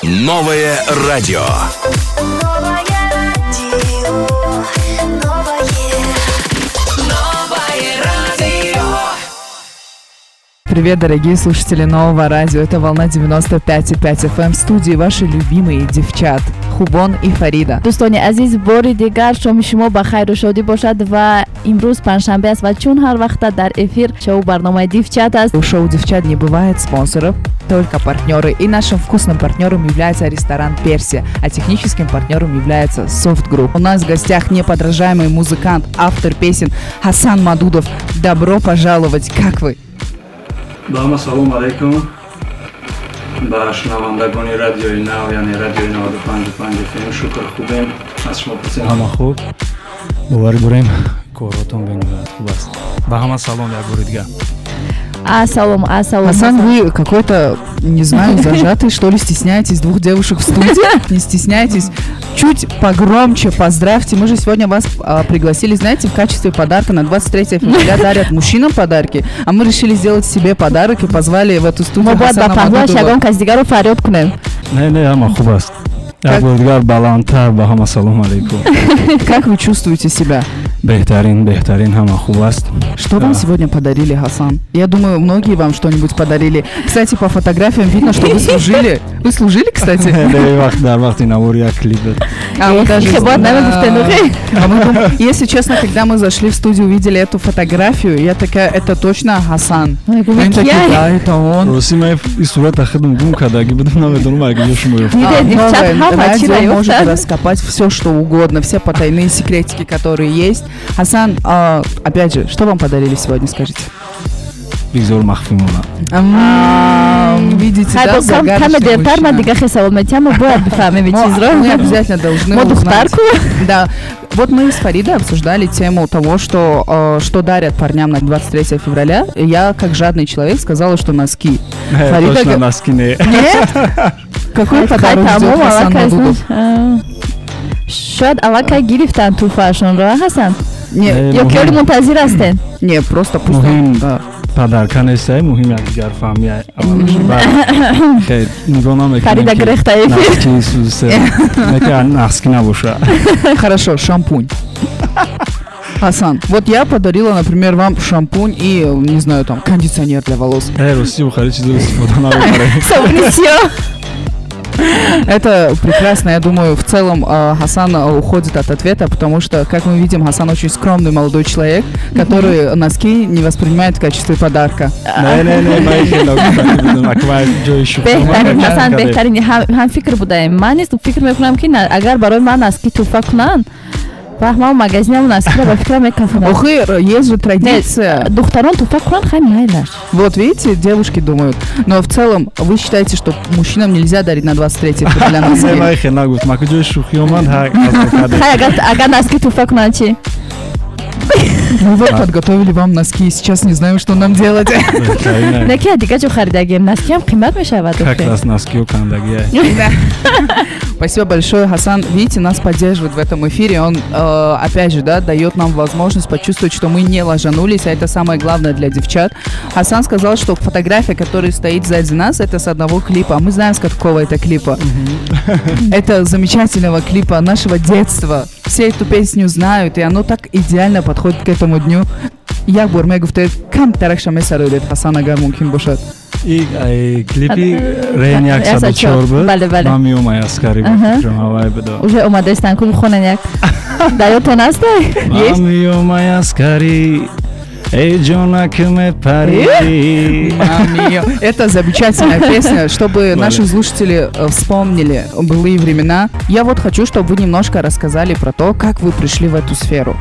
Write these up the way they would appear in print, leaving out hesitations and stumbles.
Новое радио. Привет, дорогие слушатели Нового радио. Это волна 95,5 FM. В студии ваши любимые девчат Хубон и Фарида. دوستان عزیز باری دیگر شما بخیر و شادی باشد و امروز پنجشنبه است و چون هر وقت در افیر شو برنامه девчат است. У шоу «Девчат» не бывает спонсоров, только партнеры. И нашим вкусным партнером является ресторан «Персия», а техническим партнером является Soft Group. У нас в гостях неподражаемый музыкант, автор песен Хасан Мадудов. Добро пожаловать! Как вы? Бама, салам алейкум. Ба шунавандагони радиои Нав, яъне радиои 95.5 FM, шукр хубем. Аз шумо пурсем. Ҳама хуб. Боварӣ бурем коротон бенавад хуб аст. Ба ҳама салом як бори дигар. Ассалам. Хасан, вы какой-то, не знаю, зажатый, что ли, стесняетесь двух девушек в студии? Не стесняйтесь. Чуть погромче поздравьте. Мы же сегодня вас пригласили, знаете, в качестве подарка на 23 февраля дарят мужчинам подарки, а мы решили сделать себе подарок и позвали в эту студию Хасана Мадудова. Не, ҳама хуб аст. Як бори дигар баландтар ба ҳама салом алейкум. Как вы чувствуете себя? Беҳтарин, ҳама хуб аст. Что вам сегодня подарили, Хасан? Я думаю, многие вам что-нибудь подарили. Кстати, по фотографиям видно, что вы служили. Вы служили, кстати? Дар вақти навори як клип. Если честно, когда мы зашли в студию, увидели эту фотографию, я такая, это точно Хасан. Они такие, да, это он. Радио может раскопать все, что угодно, все потайные секретики, которые есть. Хасан, опять же, что вам подарили сегодня, скажите? Бигзор махфимуна. Видите, да, загадочный мужчина. Мы обязательно должны узнать. Да. Вот мы с Фаридой обсуждали тему того, что дарят парням на 23 февраля. Я, как жадный человек, сказала, что носки. Точно носки не. Нет? Какой подарок ждет Хасан Мадудов? شاید اول که گرفتن توفهشون رو حسن یا که منتظر هستن نه просто مهم پدرکن است مهم یک دیگر فهمی خیلی نگاه نمیکنم خریده گرفته نسکی سوزه نکه نسکی نباشه. Хорошо, шампунь. Хасан, вот я подарила, например, вам шампунь и, не знаю, там, кондиционер для волос. Руси бухари чизу Совместье. Это прекрасно. Я думаю, в целом Хасан уходит от ответа, потому что, как мы видим, Хасан очень скромный молодой человек, который носки не воспринимает в качестве подарка. Хасан, бехтарин ҳам фикр будаем. Ман нест фикр мекунам ки агар барои ман носки туҳфа кунанд, фаҳмам магазинам носкиро ба фикра мекунам. Охи, есть же традиция. Духтарон туҳфа кунанд хай майлаш. Вот видите, девушки думают. Но в целом, вы считаете, что мужчинам нельзя дарить на 23 февраля носки? Агар носки туҳфа кунанд чи? Мы вот подготовили вам носки, сейчас не знаем, что нам делать. Неки дига ҷо харидагием, носки ҳам қимат мешавад. Как раз носки кандаги. Спасибо большое, Хасан. Видите, нас поддерживает в этом эфире. Он, опять же, да, дает нам возможность почувствовать, что мы не ложанулись, а это самое главное для девчат. Хасан сказал, что фотография, которая стоит сзади нас, это с одного клипа. А мы знаем, с какого это клипа. Это замечательного клипа нашего детства. Все эту песню знают, и оно так идеально подходит к этому дню. Як бурме гуфте, кам таракша месарудет Хасан агар мумкин бошад. И клипи Рен 104 буд. Ман миомай аскари ба фикрам ҳавай буда. Уже омадастан кули хонан як. Даётон аст? Ман миомай аскари. Эй, Джонак ме пари. Это замечательная песня, чтобы наши слушатели вспомнили былые времена. Я вот хочу, чтобы вы немножко рассказали про то, как вы пришли в эту сферу.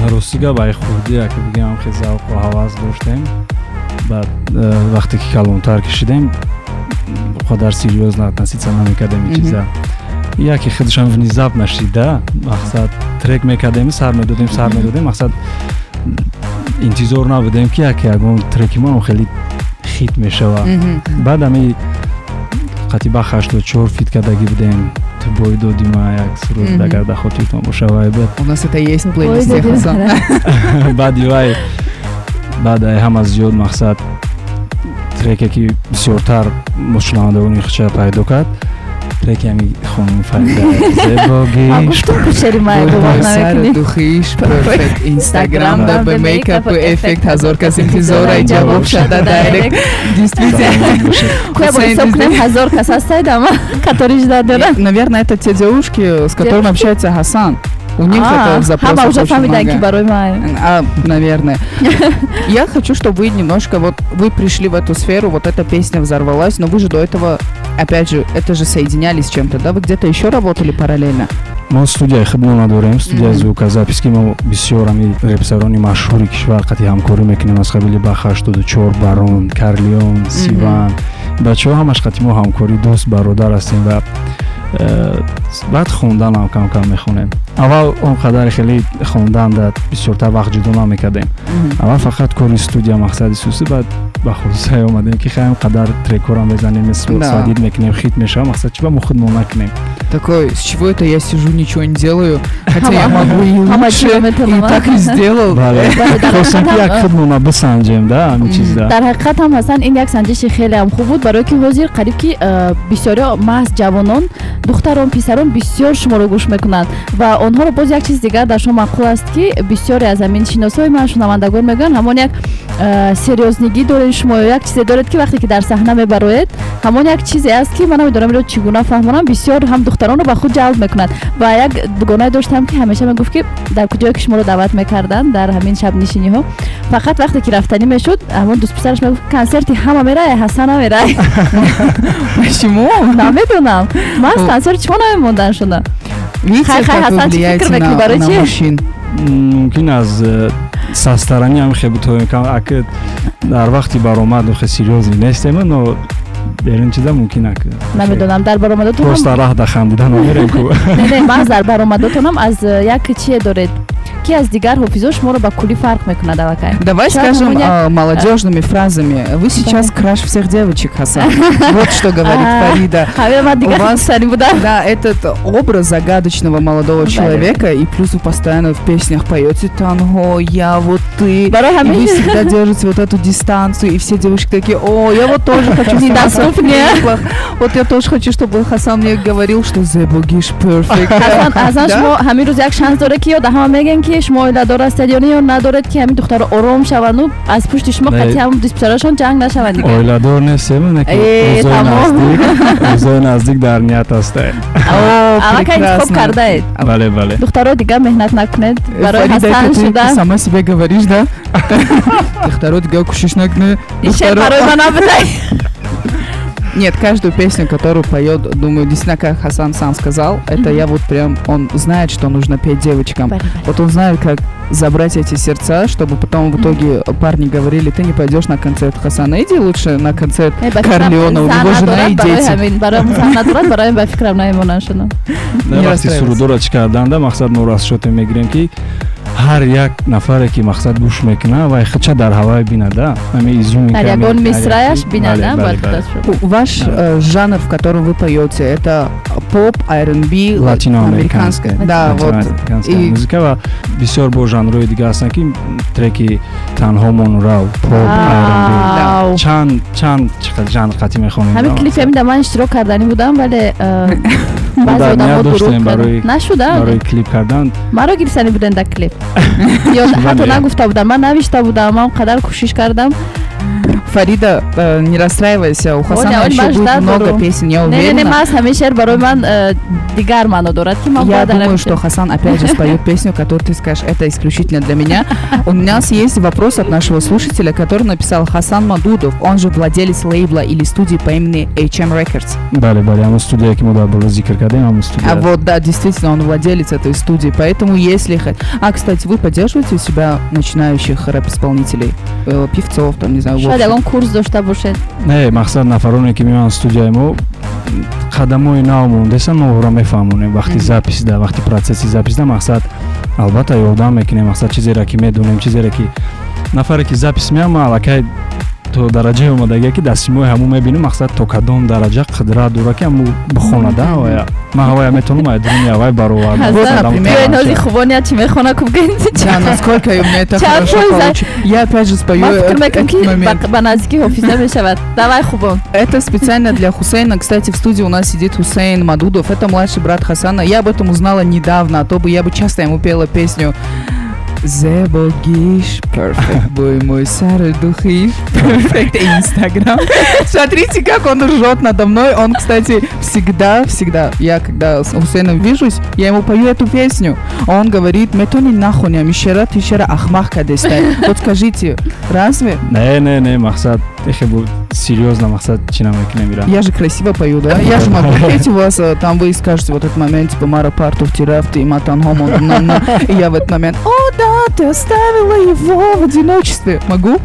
Русига бай худи, як бигам хе завқ ва ҳавас доштем. Баъд вақте ки калонтар кишидем, қодар серьёзно относиться намекардем ин чиза. Яке худшам внезапно шида, мақсад трек мекардем, сар медодем, мақсад интизор набудем ки ягон треки ман хеле хит мешава. Баъд ами қатиба 84 фит кардаги будем. Бой додима як суруд дагар да хотиртон бошавай бад. У нас это есть в плейлисте, Хасан. Баъд ҳам аз зиёд мақсад треке ки бисёртар мушнавандагони хича пайдо кард треки ами хонум Фарида зебоги гуфтум шери май Сара духиш перфект Инстаграм да бы мейкап эффект ҳазор кас интизора ҷавоб шада директ действительно кое бо кунем ҳазор кас ҳастаед ама катори жда дорад. Наверное, это те девушки, с которыми общается Хасан. У них это запрос уже очень фамилия много. барой май. Наверное. Я хочу, чтобы вы немножко, вот вы пришли в эту сферу, вот эта песня взорвалась, но вы же до этого, опять же, это же соединялись с чем-то, да? Вы где-то еще работали параллельно? мо студияи хидмат надорем, студияи звукозапис ки мо бисёр ами репсарони машҳури кишвар қатъи ҳамкорӣ мекунем аз қабили Бах84, Барон, Карлион, Сиван. Бачаҳо ҳамаш қатъи мо ҳамкорӣ дӯст бародар ҳастем ва баъд хонданам кам-кам мехонем. Аввал он қадари хеле хонданда бисёртар вақт ҷудо намекардем. Аввал фақат кори студия мақсади сӯси, баъд ба хулосае омадем ки хаем қадар трекорам безанем, свадид мекунем, хит мешавам, мақсад чи ба мо худ мо накунем. Такой, с чего это я сижу, ничего не делаю, хотя я могу и лучше, и так и сделал. Хостем ки як худмона бисанҷем да ҳамин чизда. дар ҳақиқат ҳам ҳасан ин як санҷиши хеле ҳам хуб буд, барое ки ҳозир қариб ки бисёри маҳз ҷавонон, духтарон, писарон бисёр шуморо гӯш мекунанд ва онҳоро боз як чиз дигар дар шумо маъқул аст ки бисёре аз ҳамин шиносои ман шунавандагон мегӯянд ҳамон як серьёзнигӣ доред шумо, як чизе доред ки вақте ки дар саҳна мебароед, ҳамон як чизе аст ки ман намедонам инро чӣ гуна фаҳмонам, бисёр ҳам духтаронро ба худ ҷалб мекунад. Ва як дугонае доштам ки ҳамеша мегуфт ки дар куҷое ки шуморо даъват мекарданд дар ҳамин шабнишиниҳо, фақат вақте ки рафтанӣ мешуд, ҳамон дӯстписараш мегуфт консерти ҳама мерае, Ҳасан намерае. Почему? Намедонам. Ман аз консерт чмо намемондан шуда. Видите, как вы влияете на мужчин? Мумкин аз састаранӣ ҳам хебутоем аки дар вақти баромад хе серьёзӣ нестем, но берин чиза мумкин аки намедонам дар баромадотонам просто раҳ да хандидан намерем ку не ман дар баромадотонам аз як чие доред ки аз дигар ҳофизо шуморо ба кулли фарқ мекунад аллакай. Давай скажем молодежными фразами. Вы сейчас краш всех девочек, Хасан. Вот что говорит Фарида. У вас да, этот образ загадочного молодого человека, и плюс вы постоянно в песнях поете танго, я вот ты. И вы всегда держите вот эту дистанцию, и все девушки такие: о, я вот тоже хочу недоступнее. Вот я тоже хочу, чтобы Хасан мне говорил, что the bogish perfect. Хасан шумо ҳамин рӯз як шанс доред ки ёда ҳама мегӯян ки шумо оиладор ҳастед ё не, ё надоред ки ҳамин духтаро ором шаванду аз пушти шумо қатъи ҳам дӯстписарашон ҷанг нашаванд дигар. Оиладор нестем, рӯзои наздик дар ният ҳастед. Аллакай интихоб кардаед. Бале, бале. Духтаро дигар меҳнат накунед. Барои Ҳасан шуда. Ты сама себе говоришь, да? Духтаро дигар кушиш накунед. Ишер барои ман набудай. Нет, каждую песню, которую поет, думаю, действительно, как Хасан сам сказал, это я вот прям, он знает, что нужно петь девочкам. Вот он знает, как забрать эти сердца, чтобы потом в итоге парни говорили: ты не пойдешь на концерт Хасана, иди лучше на концерт Карлиона, у него жена и дети. Вақти сурудора чӣ карданда мақсад мо расшоте мегирем ки ҳар як нафаре ки мақсад гӯш мекуна ва хача дар ҳавае бинада ами изюм дар ягон мисрааш бинада. Ваш жанр, в котором вы поете, это поп, R&B, латиноамериканская, да, вот музыка ва бисёр бо жанрҳои дига ҳастанд ки треки танҳо монурав, поп, R&B, чанд чиқадр жанр қатъи мехонем. ҳамин клипи да ман иштирок кардани будам, вале баъзе одамҳо дуруд карданд. Нашуда барои клип кардан маро гирифтани буданд дар клип. Ё ҳатто нагуфта будам, ман навишта будам, ман қадар кӯшиш кардам. Фарида, не расстраивайся, у Хасана еще будет много песен, я уверена. Не, мас ҳамин шеър барои ман дигар маъно дорад ки ман я думаю, что Хасан опять же споет песню, которую ты скажешь: это исключительно для меня. У нас есть вопрос от нашего слушателя, который написал Хасан Мадудов, он же владелец лейбла или студии по имени HM Records. Бале, ҳамон студия ки мо дар боло зикр кардем, ҳамон студия. А вот да, действительно, он владелец этой студии, поэтому если... кстати, вы поддерживаете у себя начинающих рэп-исполнителей, певцов, там, не знаю, курс дошта бошед? Не, мақсад нафароне ки меоянд студияи мо қадамои нав мондесан, мо ора мефаҳмонем вақти записда, вақти процесси записда мақсад албатта ёрдам мекунем, мақсад чизеро ки медонем, чизеро ки нафаре ки запис меама аллакай то дараҷае омадагие ки дар симои ҳамон мебинем мақсад то кадом дараҷа қидрат дора ки ҳамон бихонада ҳавая ман ҳавая метавонам айдруни ҳавай бароварда нози хубоният чи мехона куб Да, насколько у меня это хорошо получилось. Я опять же спою этот момент. Ба наздики Хофиза мешавад. Давай, Хубон. Это специально для Хусейна. Кстати, в студии у нас сидит Хусейн Мадудов. Это младший брат Хасана. Я об этом узнала недавно, а то бы я бы часто ему пела песню Зебогиш, перфект, бой мой сары духи, перфект, Инстаграм. Смотрите, как он ржет надо мной. Он, кстати, всегда, я когда с Хусейном вижусь, я ему пою эту песню. Он говорит, метони нахуня, мишера, тишера, ахмах кадестай. Вот скажите, разве? Не, мақсад, эхе буд серьезно, мақсад, чинамеки немира. Я же красиво пою, да? Я же могу петь у вас, там вы скажете вот этот момент, типа, Мара Партов, Тирафти, и Матан Хомо, и я в этот момент, о, да, ты оставила его в одиночестве. Могу?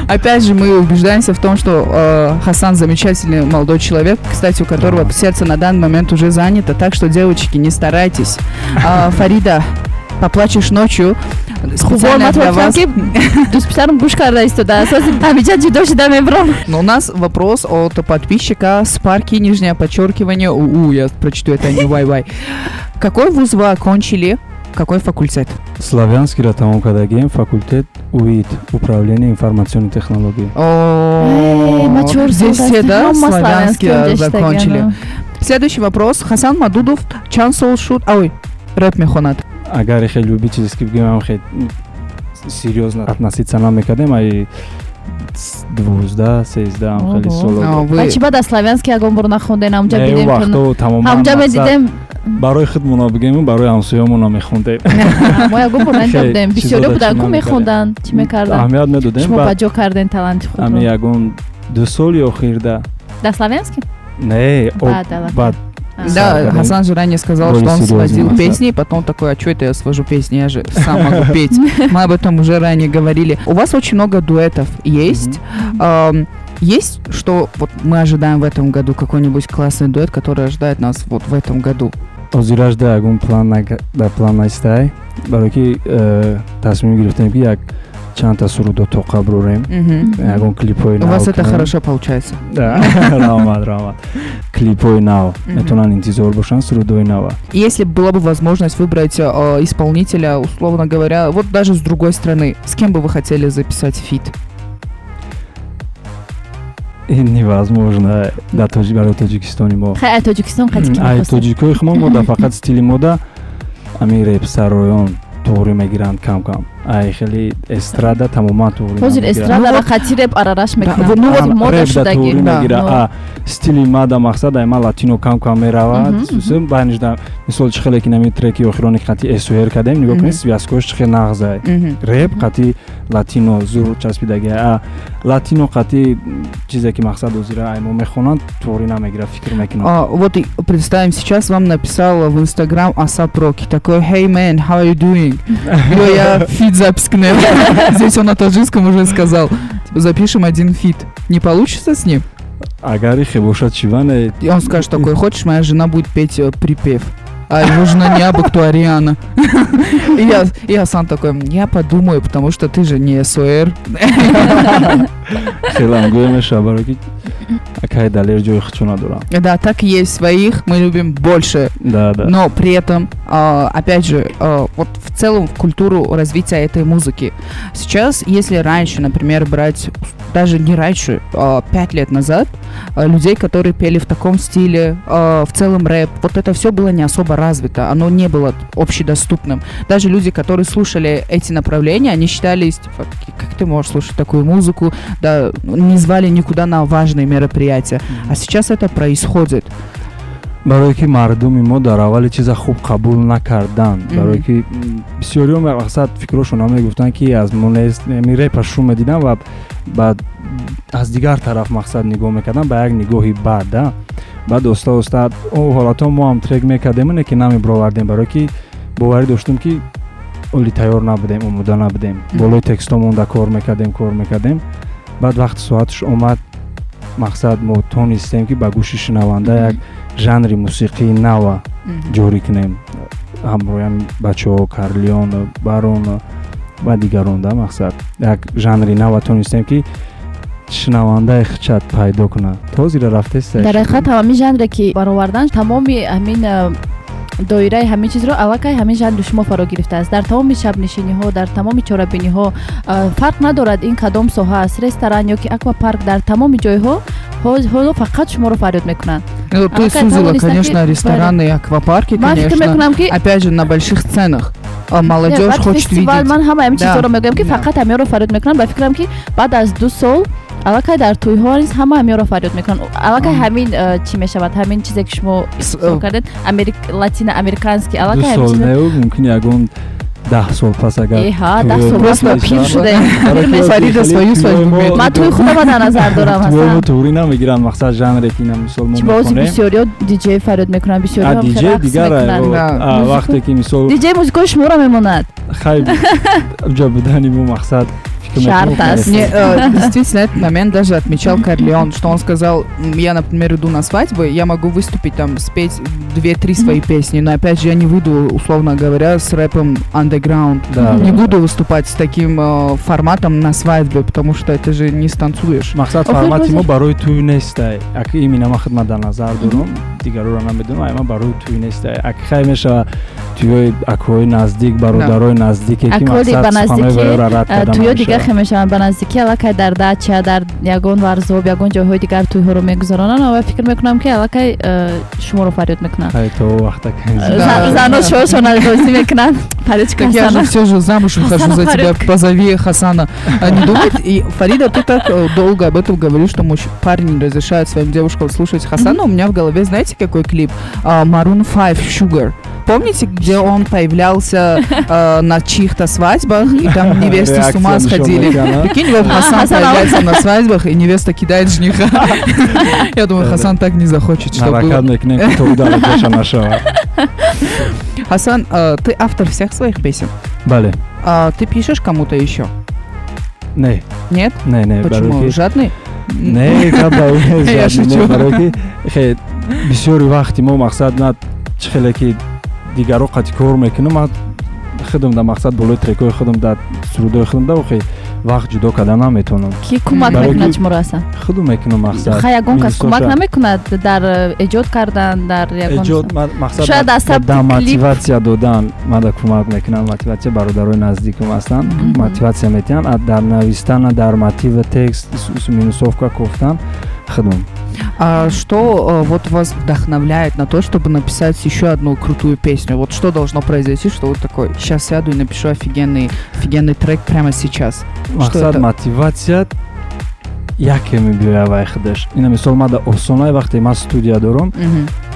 Опять же, мы убеждаемся в том, что Хасан замечательный молодой человек, кстати, у которого сердце на данный момент уже занято, так что, девочки, не старайтесь. Фарида, поплачешь ночью. Специально для вас. Но у нас вопрос от подписчика Спарки, нижнее подчеркивание, я прочту это, не вай-вай. Какой вуз вы окончили? Какой факультет? Славянский ратамон кадагем, факультет УИТ, управление информационной технологии. Здесь все, да, славянский закончили. Следующий вопрос. Хасан Мадудов, Чансол Шут, рэп мехонат. Агар хеле любите чизки бигем, хеле серьезно относиться нам мекадем, ай 12, 13 хеле соло. А чи бада славянский агон бур нахондем, ҳамҷа бидем. Ҳамҷа медидем. барои худмона бигем, барои ҳамсоямона мехондем. Мо ягон бур надидем. Бисёре буданд ку мехондан, чи мекардан? Аҳамият медодем. Шумо ба ҷо карден таланти худро. Ами ягон 2 соли охирда. Да славянский? Не, бад. Да, Хасан же ранее сказал, что он сводил песни, и потом такой, а что это я свожу песни, я же сам могу петь. Мы об этом уже ранее говорили. У вас очень много дуэтов есть. Есть, что вот мы ожидаем в этом году какой-нибудь классный дуэт, который ожидает нас вот в этом году? Озирожда агун план настай, бароки тасмим гирифтем ки як чанд-та сурудо тоқа бурем, ягон клипои нав. У вас это хорошо получается. Да, рамад. Клипои нав. Метавонанд интизор бошанд сурудои нава. Если была бы возможность выбрать исполнителя, условно говоря, вот даже с другой страны, с кем бы вы хотели записать фит? Невозможно. Да, барои Тоҷикистони мо. Хай Тоҷикистон қадики ай тоҷикои мо мода фақат стили мода ами реп сароён туғри мегиранд кам. Ай хеле эстрада тамоман туғри мегиранд. Ҳозир эстрадара қати реп арараш мекунанд. Ну вот мода шудаги. Стили мада мақсад ай ма латино кам меравад. Сусум банижда мисол чӣ хеле ки нами треки охирони қати эсуэр кардем нигоҳ кунед связкош чӣ хеле нағзай. Реп қати латино зур часпидаги. Латино қати чизе ки мақсад озира ай мо мехонанд туғри намегира фикр мекунанд. Вот представим, сейчас вам написал в Инстаграм Асап Роки такой: Hey man, how are you doing? Я фит запись к нему. Здесь он на таджикском уже сказал. Запишем один фит. Не получится с ним? Агари хебошат чиване. И он скажет такой: хочешь, моя жена будет петь припев, а его жена не абы-кто Ариана. И я сам такой: я подумаю, потому что ты же не СОР. Да, так и есть, своих мы любим больше. Да. Но при этом, опять же, вот в целом культуру развития этой музыки. Сейчас, если раньше, например, брать, даже не раньше, 5 лет назад, людей, которые пели в таком стиле, в целом рэп, вот это все было не особо развито, оно не было общедоступным. Даже люди, которые слушали эти направления, они считались, типа, как ты можешь слушать такую музыку, да, не звали никуда на важные мероприятия. А сейчас это происходит. барое ки мардуми мо дар аввали чиза хуб қабул накарданд, барое ки бисёриҳо мақсад фикрошонам мегуфтанд ки аз монеми репа шум медидам ва баъд аз дигар тараф мақсад нигоҳ мекардам ба як нигоҳи баъд. баъд оста ҳолатҳо мо ҳам трек мекардем не ки намебировардем, барое ки боварӣ доштем ки оли тайёр набудем, омода набудем. болои текстомон да кор мекардем. баъд вақти соаташ омад, мақсад мо тонистем ки ба гӯши шинаванда як жанри мусиқии нава ҷорӣ кунем. ҳамроҳи бачаҳо Карлион, Барон, ва дигарон да мақсад як жанри нав тонистем ки шунавандаи хичат пайдо кунад. Тозира рафтест? дар ҳақиқат ҳамин жанре ки баровардан тамоми ҳамин доираи ҳамин чизро аллакай ҳамин жанру шумо фаро гирифтааст. Дар тамоми шабнишиниҳо, дар тамоми чорабиниҳо фарқ надорад ин кадом соҳа аст, ресторан ёки аквапарк, дар тамоми ҷойҳо ҳоло фақат шуморо фарёд мекунанд. Ты сузила, конечно, рестораны и аквапарки, конечно. Опять же, на больших сценах. Молодежь хочет видеть. Ман ҳама ҳамин чизро мегӯям ки фақат ҳамеро фарёд мекунанд. Ба фикрам ки баъд аз 2 сол аллакай дар тӯйҳо низ ҳама ҳамеро фарёд мекунанд. Аллакай ҳамин чӣ мешавад, ҳамин чизе ки шумо истифода кардед, латиноамериканский аллакай ҳамин чизе. 2 сол не мумкин ягон 10 сол пас агар 10 сол пас ма пир шудаем. Фарида свою свадьбу имеет. Ман тӯи худама дар назар дорам ҳастан. Тури намегиранд мақсад жанре ки ина мисол мо мекунем. Бисёриё диҷей фариёд мекунанд, бисёриё диҷей дигар вақте ки мисол диҷей музикои шуморо мемонад. Хай ҷо будани мо мақсад шарт аст. Действительно, этот момент даже отмечал Корлеон, что он сказал, я, например, иду на свадьбу, я могу выступить там, спеть 2-3 свои песни, но опять же я не выйду, условно говоря, с рэпом underground. Да. Не буду выступать с таким форматом на свадьбе, потому что это же не станцуешь. Мақсад формати мо барои туй нестай. Ак имина ма хидмат дар назар дорам, дигароро намедонам, ама барои туй нестай. Ак хай меша туйои акои наздик, бародарои наздике ки мақсад ҳамеро рад кардам. Туйо дигар мешаванд ба наздикӣ аллакай дар дача, дар ягон варзоб, ягон ҷойҳои дигар туйҳоро мегузаронанд ва фикр мекунам ки аллакай шуморо фарёд мекунанд. То вақта занон шоушона дозӣ мекунанд. Фаридочка, я же все же замуж выхожу за тебя, позови Хасана. Не думает, и Фарида, ты так долго об этом говоришь, что парни не разрешают своим девушкам слушать Хасана. У меня в голове, знаете, какой клип? Maroon 5 Sugar. Помните, где он появлялся на чьих-то свадьбах, и там невесты с ума сходили? Прикинь, вот Хасан появляется на свадьбах, и невеста кидает жениха. Я думаю, Хасан так не захочет, чтобы было. Хасан, ты автор всех своих песен? Бале. Ты пишешь кому-то еще? Не. Нет? Не. Почему? Жадный? Не, кабда. Я шучу. Бисёри вақти мо мақсад над чихелеки дигаро қати кор мекунам, ман худам дар мақсад болои трекои худам дар сурудои худам дар вақи вақт ҷудо карда наметавонам. Ки кӯмак мекунад шуморо асан? Худам мекунам мақсад. Ха ягон кас кӯмак намекунад дар эҷод кардан, дар ягон эҷод мақсад дар мотиватсия додан ман дар кӯмак мекунам. Мотиватсия бародарои наздикам ҳастанд, мотиватсия метиҳанд дар навистан, дар мотива текст, минусовка кофтан худам. А что вот вас вдохновляет на то, чтобы написать еще одну крутую песню? Вот что должно произойти, что вот такой, сейчас сяду и напишу офигенный трек прямо сейчас? Мақсад мотивация яке мебиёяд вай худаш. Ина мисол ман дар осонаи вақте ман студия дорам,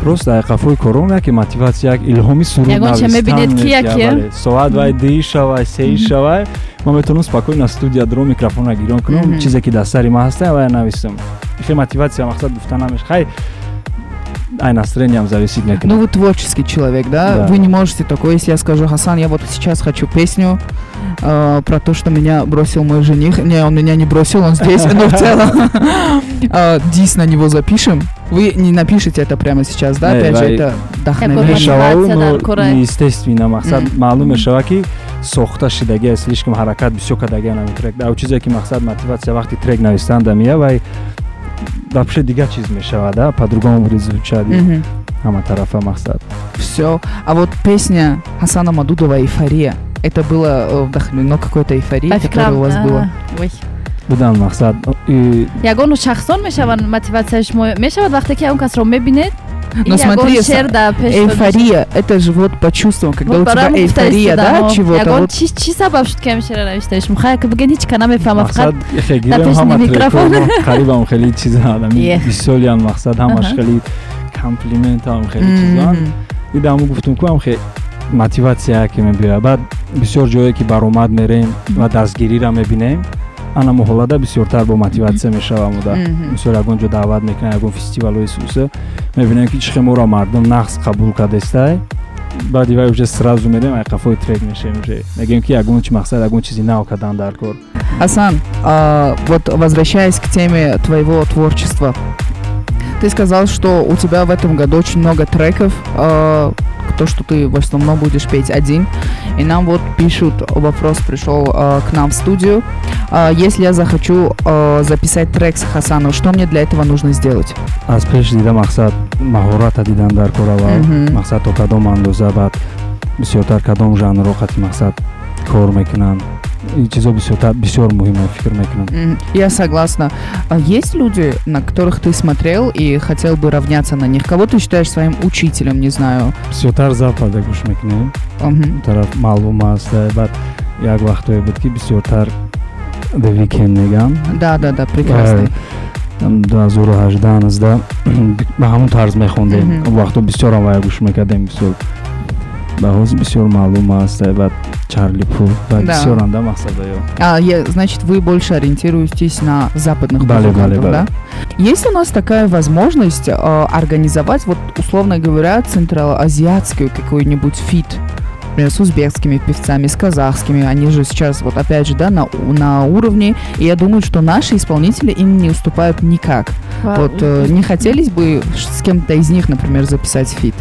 просто дар қафои кором яке мотивация, як илҳоми суруд навистан, соат вай 2 шавай, 3 шавай, ман метавонам спокойно на студия дорам, микрофонро гирён кунам, чизе ки дар сари ман ҳаста вай нависам. Хай мотивация, мақсад гуфтан намеш. Хай ай настроением зависит некуда. Ну вы творческий человек, да? Вы не можете такой, если я скажу: Хасан, я вот сейчас хочу песню про то, что меня бросил мой жених. Не, он меня не бросил, он здесь, но в целом дис на него запишем. Вы не напишите это прямо сейчас, да? Опять же, это вдохновение. Естественно, мақсад маълум мешава ки сохта шидаги слишком ҳаракат бисёр кадаги на трек. Да, чизе ки мақсад мотивация вақти трек навистан да мия вай вообще дигар чиз мешава, да, по-другому будет звучать. Ама тарафа мақсад. Все. А вот песня Хасана Мадудова «Эйфория». Это было вдохновено какой-то эйфорией, которая у вас была? Будан мақсад. Ягон шахсон мешавад мотивация шумо мешавад вақте ки он касро мебинед. Но смотри, эйфория, это же вот по чувствам, когда у тебя эйфория, да, чего-то. Вот чи сабаб шуд ки ҳамешара навиштаиш? Мухай ки бигин ҳеч ка намефаҳмам, фақат гирем ҳама микрофон қарибам хеле чиза адами бисолиан мақсад ҳамаш хеле комплимент ҳам хеле чизан. Идам гуфтум ки ҳам хеле мотивация ки мебиёяд. Баъд бисёр ҷое ки баромад мерем ва дастгириро мебинем, ана муҳолада бисёртар бо мотивация мешавам. Мисол ягон ҷо даъват мекунам, ягон фестивалои суса мебинем ки чихе моро мардум нақс қабул кардестай, баъди вай уже сразу мерем ай қафои трек мешем, уже мегӯем ки ягон чи мақсад, ягон чизи нав кардан дар кор. Асан, вот возвращаясь к теме твоего творчества, ты сказал, что у тебя в этом году очень много треков. то, что ты в основном будешь петь один. И нам вот пишут, вопрос пришел к нам в студию. Если я захочу записать трек с Хасаном, что мне для этого нужно сделать? аз пеш дида мақсад маҳората дидан дар кор аввал мақсад то кадом андоза баъд бисёртар кадом жанрро қати мақсад кор мекунанд чизо бисёр муҳима фикр мекунанд. Я согласна. Есть люди, на которых ты смотрел и хотел бы равняться на них? Кого ты считаешь своим учителем, не знаю? бисёртар запада гӯш мекунем тараф маълум аст баъд як вақтое буд ки бисёртар The Weeknd мегам. Да, прекрасный. 2018 ба ҳамун тарз мехондем вақто бисёрам вая гӯш мекардем бисёр ба ҳозир бисёр маълум аст баъд Чарли Пут баъд бисёранда мақсадо. Значит, вы больше ориентируетесь на западных музыкантов, да? Есть у нас такая возможность организовать, вот условно говоря, централоазиатскую какой-нибудь фит? С узбекскими певцами, с казахскими, они же сейчас, вот опять же, да, на уровне, и я думаю, что наши исполнители им не уступают никак. Вот не хотелось бы с кем-то из них, например, записать фит?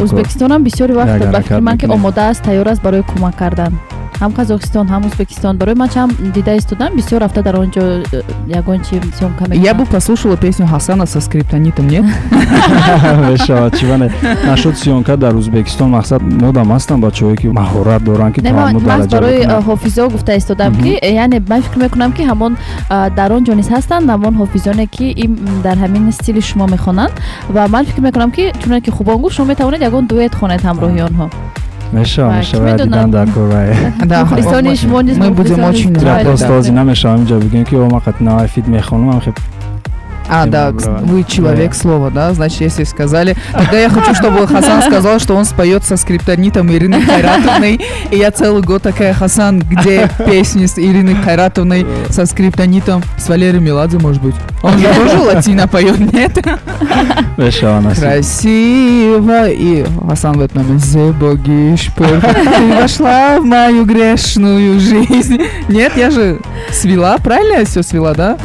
Узбекистон бисёри вақт ба фикр ман ки омода аст, тайёр аст барои кӯмак кардан. ҳам Казохистон, ҳам Узбекистон. Барои ман чам дида истодам, бисёр рафта дар он ҷо ягон чи съёмка мекунам. Я бы послушала песню Хасана со скриптонитом, нет? Мешавад чиване нашуд съёмка дар Узбекистон мақсад модам ҳастанд бачаҳое ки маҳорат доранд ки таҳаммул дараҷа барои ҳофизо гуфта истодам ки яъне ман фикр мекунам ки ҳамон дар он ҷо низ ҳастанд ҳамон ҳофизоне ки им дар ҳамин стили шумо мехонанд ва ман фикр мекунам ки чуноне ки хубон гуфт шумо метавонед ягон дуэт хонед ҳамроҳи онҳо. мешавад дидан дар кор мы будем очень рады. Просто лозим намешавам инҷа бигем ки ма қат навай фит мехонам. Да, вы человек слова, да? Значит, если сказали... Тогда я хочу, чтобы Хасан сказал, что он споет со скриптонитом Ирины Хайратовной. И я целый год такая: Хасан, где песни с Ириной Хайратовной со скриптонитом? С Валерием Меладзе, может быть? Он же тоже латино поет, нет? Красиво. И Хасан в этот момент: «Зебогиш, ты вошла в мою грешную жизнь». Нет, я же свела, правильно я все свела, да?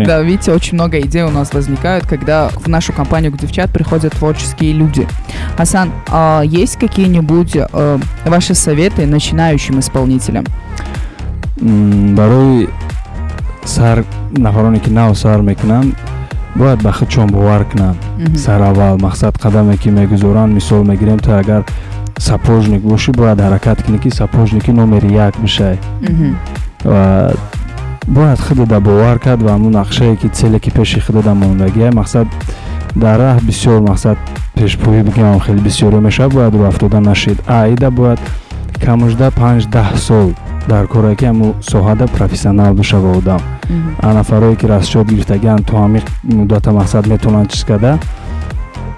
Да, видите, очень много идей у нас возникают, когда в нашу компанию к девчат приходят творческие люди. Хасан, есть какие-нибудь ваши советы начинающим исполнителям? Барои сар нафароне ки нав сар мекунанд бояд ба худшон бовар кунанд. Сараввал мақсад қадаме ки мегузоранд, мисол мегирем, то агар сапожник бошӣ бояд ҳаракат кунӣ ки сапожники номери 1 бишай. бояд худода бовар кард ва ҳамун нақшае ки целе ки пеши худода мондагия мақсад дар раҳ бисёр мақсад пешпоӣ бигем хеле бисёре мешавад, бояд роҳ афтода нашид. Аида бояд камошда 5-10 сол дар кора ки ҳамун соҳада профессионал бишава одам. Нафарое ки расчёт гирифтагианд то ҳамин муддата мақсад метавонанд чиз карда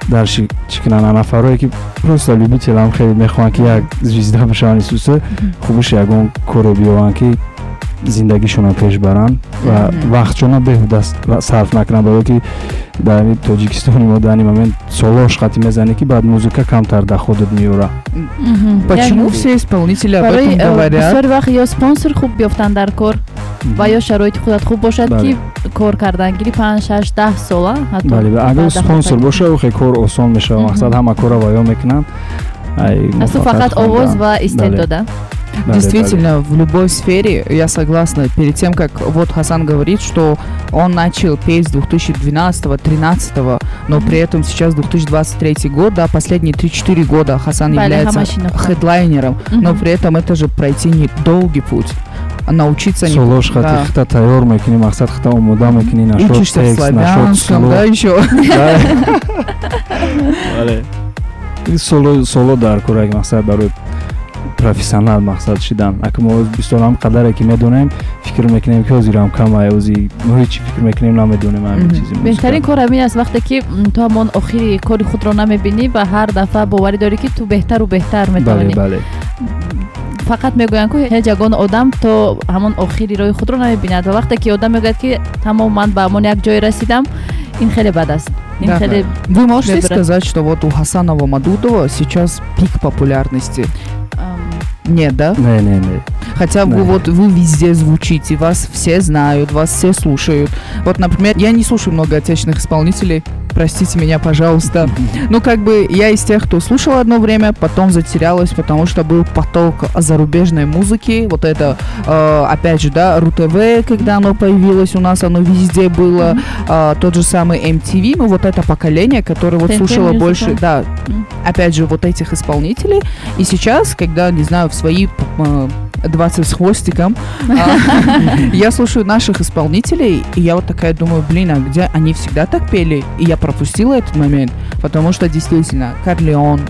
дар чӣ кунанд. Нафарое ки просто любителам хеле мехоҳанд ки як звезда бишаванд, исуса хубиш ягон коре биёранд ки зиндагишона пеш баранд ва вақтшона беҳуда сарф накунанд, барое ки дар Тоҷикистони мо дар ин момент солош хати мезанӣ ки баъд музыка камтар доходот меёрад. Почему все исполнители об этом говорят? Бисёр вақт ё спонсор хуб биёфтанд дар кор ва ё шароити худат хуб бошад ки кор кардангири 5-6-10 сола ҳатто. Бале, агар спонсор боша охе кор осон мешавад. Мақсад ҳама кора ва ё мекунанд. Асу фақат овоз ва истеъдода. Действительно, в любой сфере, я согласна, перед тем, как вот Хасан говорит, что он начал петь с 2012-2013, но при этом сейчас 2023 год, да, последние 3-4 года Хасан является хедлайнером, но при этом это же пройти недолгий путь. Научиться не... Учишься в славянском, да, еще? Соло дар кора мақсад барои профессионал мақсад шидан. Ако мо бисёрам қадаре ки медонем, фикр мекунем ки ҳозирам камае, ози мо ҳеҷ чӣ фикр мекунем намедонем ҳамин чизи. беҳтарин кор ҳамин аст вақте ки ту ҳамон охири кори худро намебинӣ ва ҳар дафъа боварӣ дорӣ ки ту беҳтару беҳтар метавонӣ. фақат мегӯянд ки ҳеҷ ягон одам то ҳамон охири роҳи худро намебинад ва вақте ки одам мегӯяд ки тамом ман ба ҳамон як ҷое расидам, ин хеле бад аст. Вы можете сказать, что вот у Хасанова Мадудова сейчас пик популярности? Нет, да? Не. Хотя Да. вы везде звучите, вас все знают, вас все слушают. Вот, например, я не слушаю много отечественных исполнителей, простите меня, пожалуйста. Ну, как бы я из тех, кто слушал одно время, потом затерялась, потому что был поток зарубежной музыки. Вот это, опять же, да, РУ-ТВ, когда оно появилось у нас, оно везде было. Тот же самый MTV, ну, вот это поколение, которое вот TNT слушало Music, больше, да, опять же, вот этих исполнителей. И сейчас, когда, не знаю, в свои 20 с хвостиком, я слушаю наших исполнителей, и я вот такая думаю, блин, а где они всегда так пели? И я пропустила этот момент, потому что действительно Корлеон,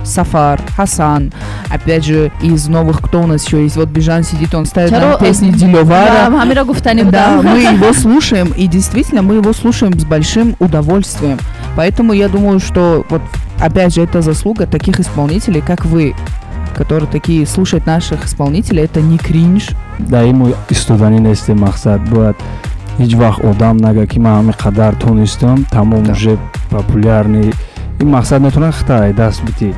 Сафар, Хасан, опять же, из новых, кто у нас еще есть, вот Бижан сидит, он ставит нам песни Диловара. Да, мы его слушаем, и действительно мы его слушаем с большим удовольствием. Поэтому я думаю, что вот опять же это заслуга таких исполнителей, как вы, которые такие слушают наших исполнителей, это не кринж. Да, ему истудани несте мақсад бояд ҳеҷ вақт одам нага ки ман ҳами қадар тонистам тамом Да. уже популярный ин мақсад метавонад хитаи даст битӣ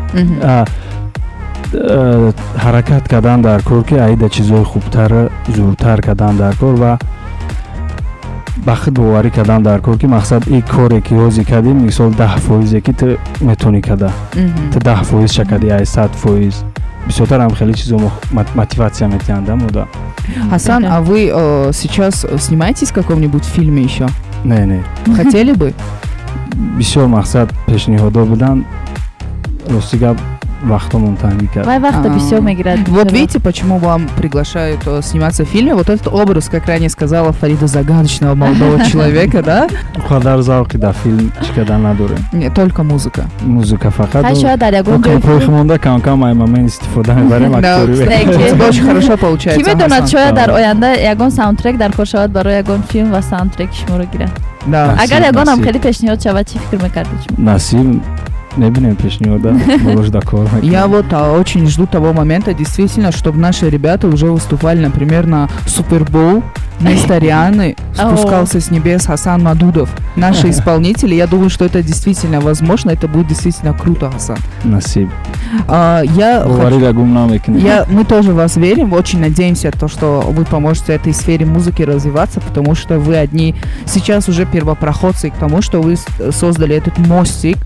ҳаракат кардан дар кор ки аида чизои хубтар зудтар кардан дар кор ва ба худ боварӣ кардан дар кор ки мақсад ин коре ки ҳозир кардем мисол 10% ки ту метавонӣ карда ту 10% шакади ай 100%. Бисёртар ҳам хеле чизо мотивация метиҳанд мода. Хасан, а вы сейчас снимаетесь в каком-нибудь фильме еще? Не. Хотели бы? Бисёр мақсад пешниҳодо будан ростига вақтомон танги кард. Вай вақта бисёр мегирад. Вот видите, почему вам приглашают сниматься в фильме? Вот этот образ, как ранее сказала Фарида, загадочного молодого человека, да? Қадар завқи дар филм чӣ кардан надорем. Не, только музыка. Музыка фақат. Ҳай шояд дар ягон ҷой Клипҳои хонда кам-кам ай момент истифода мебарем Да, актёри. кстати, у тебя очень хорошо получается. ки медонад Хасан. шояд дар оянда ягон саундтрек дар кор шавад барои ягон филм ва саундтреки шуморо гирад. Да. Агар ягонам насиб. хеле пешниҳод шавад чӣ фикр мекардед шумо? Насиб небинем пешниҳода бош да кор мекунем. Я вот очень жду того момента, действительно, чтобы наши ребята уже выступали, например, на Супербоул. Вместо Рианы спускался с небес Хасан Мадудов. Наши исполнители, я думаю, что это действительно возможно, это будет действительно круто, Хасан. Насиб. Я Боварига гум намекунем. мы тоже в вас верим, очень надеемся, что вы поможете этой сфере музыки развиваться, потому что вы одни сейчас уже первопроходцы к тому, что вы создали этот мостик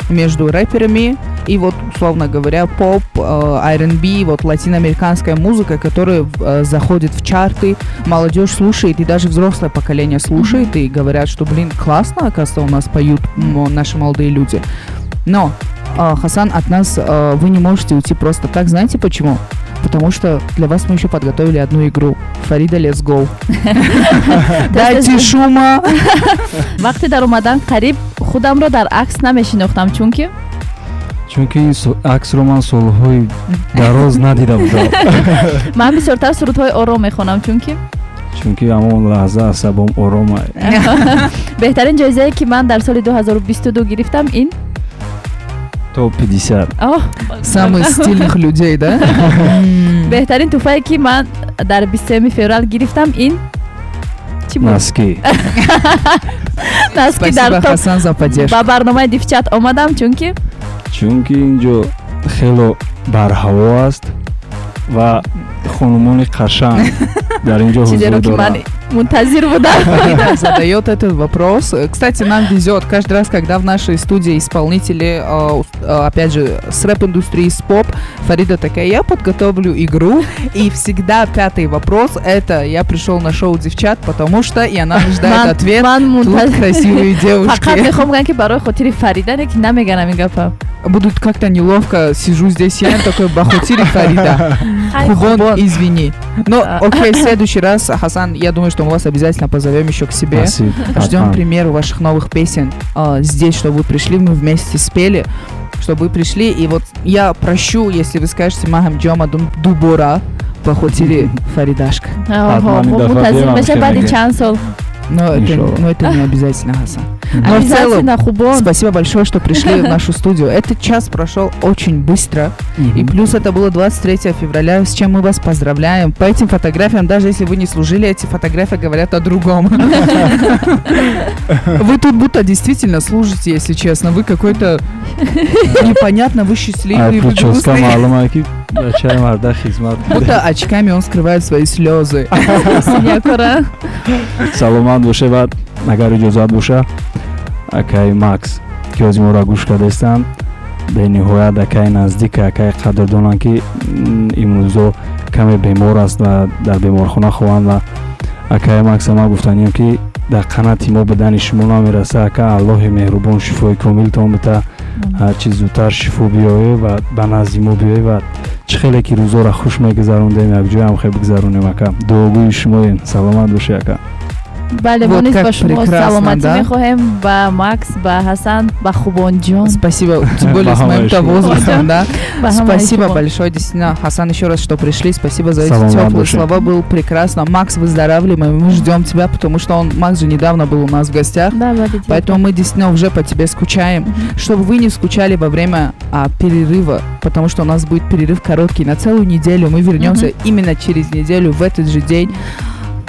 между рэперами и вот, условно говоря, поп, R&B, вот латиноамериканская музыка, которая заходит в чарты, молодежь слушает, и даже взрослое поколение слушает, и говорят, что, блин, классно, оказывается, у нас поют наши молодые люди. Но, Хасан, от нас вы не можете уйти просто так. Знаете почему? Потому что для вас мы еще подготовили одну игру. Фарида, let's go. Дайте шума. вақте дар омадан қариб худамро дар акс намешинохтам, чунки Чунки ин аксро ман солҳои дароз надида будам. ман бисёртар сурудҳои ором мехонам, чунки Чунки ҳамон лаҳза асабом ором ай. беҳтарин ҷоизае ки ман дар соли 2022 гирифтам ин То 50. Самых стильных людей, да? беҳтарин тӯҳфае ки ман дар 23 феврал гирифтам ин чӣ буд? Наски. наски Спасибо, дар Хасан, за поддержку. ба барномаи дифчат омадам, чунки Чунки инҷо хело барҳаво аст ва хонумони қашанг дар инҷо чизеро ҳузур ки ман доранд. мунтазир будам. Фарида задает этот вопрос. Кстати, нам везет каждый раз, когда в нашей студии исполнители, опять же, с рэп-индустрии, с поп, Фарида такая, я подготовлю игру, и всегда пятый вопрос, это я пришел на шоу девчат, потому что, и она ждет ответ, тут красивые фақат девушки. мехом гӯям ки барои хотири Фаридане ки намеганам ин гапам. Будут как-то неловко, сижу здесь я, такой бахутири Фарида. Хубон, извини. Ну, окей, в следующий раз, Хасан, я думаю, что мы вас обязательно позовем еще к себе. Насиб. Ждем Ҳатман. премьеру ваших новых песен здесь, чтобы вы пришли, мы вместе спели, чтобы вы пришли. И вот я прощу, если вы скажете «Махам Джома Дубора», похотили Фаридашка. мунтазир меша баъди чанд сол. Но Иншаллах. это не обязательно, Хасан. Но в Обязательно, целом, Хубон. спасибо большое, что пришли в нашу студию. Этот час прошел очень быстро. И плюс это было 23 февраля, с чем мы вас поздравляем. По этим фотографиям, даже если вы не служили, эти фотографии говорят о другом. Вы тут будто действительно служите, если честно. Вы какой-то непонятно, вы счастливый, вы грустный. Будто очками он скрывает свои слезы. Саломат боше ва агар иҷозат боша акай Макс ки ҳозир моро гӯш кардастанд бениҳоят акай наздик акай қадрдонанд ки имрӯзо каме бемор аст ва дар беморхона хованд ва акай Макса ман гуфтаниям ки дар қанати мо бадани шумо намераса ака аллоҳи меҳрубон шифои комилтон бита ҳарчи зудтар шифо биёе ва ба назди мо биёе ва чӣ хеле ки рӯзора хуш мегузарондем якҷоям хел бигузаронем ака дуогӯи шумоем. Саломат бошед ака. Бале, мо низ ба шумо саломатӣ да? мехоҳем, ба Макс, ба Ҳасан, ба Хубонҷон. Спасибо, тем более с моим-то возрастом, да. Ба ҳамаи Спасибо шумо. большое, действительно, Хасан, еще раз, что пришли. Спасибо за эти Салам вам теплые большое. слова, было прекрасно. Макс, выздоравливай, мы ждем тебя, потому что Макс же недавно был у нас в гостях. Да, да, действительно. Поэтому мы действительно уже по тебе скучаем. Чтобы вы не скучали во время перерыва, потому что у нас будет перерыв короткий на целую неделю. Мы вернемся именно через неделю, в этот же день.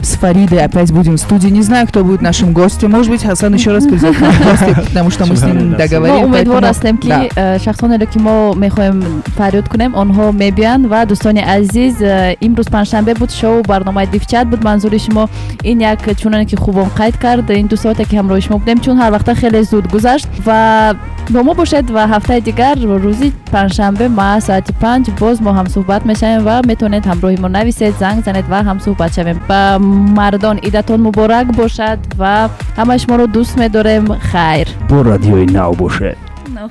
С Фаридой опять будем в студии. Не знаю, кто будет нашим гостем. Может быть, Хасан еще раз придет к нам в гости, потому что мы с ним мо договорим. умедвор поэтому- ҳастем ки Да. шахсонеро ки мо мехоҳем фарёд кунем онҳо мебианд. Ва дӯстони азиз, имрӯз панҷшанбе буд, шоу барномаи дивчат буд. Манзури шумо ин як чуноне ки Хубон қайд кард, ин 2 соате ки ҳамроҳи шумо будем, чун ҳар вақта хеле зуд гузашт. Ва бо мо бошед ва ҳафтаи дигар рӯзи панҷшанбе ма соати 5 боз мо ҳамсуҳбат мешавем ва метавонед ҳамроҳи мо нависед, занг занед ва ҳамсуҳбат шавем. Ба мардон идатон муборак бошад ва ҳамаи шуморо дӯст медорем. Хайр. бо радиои нав бошед. No.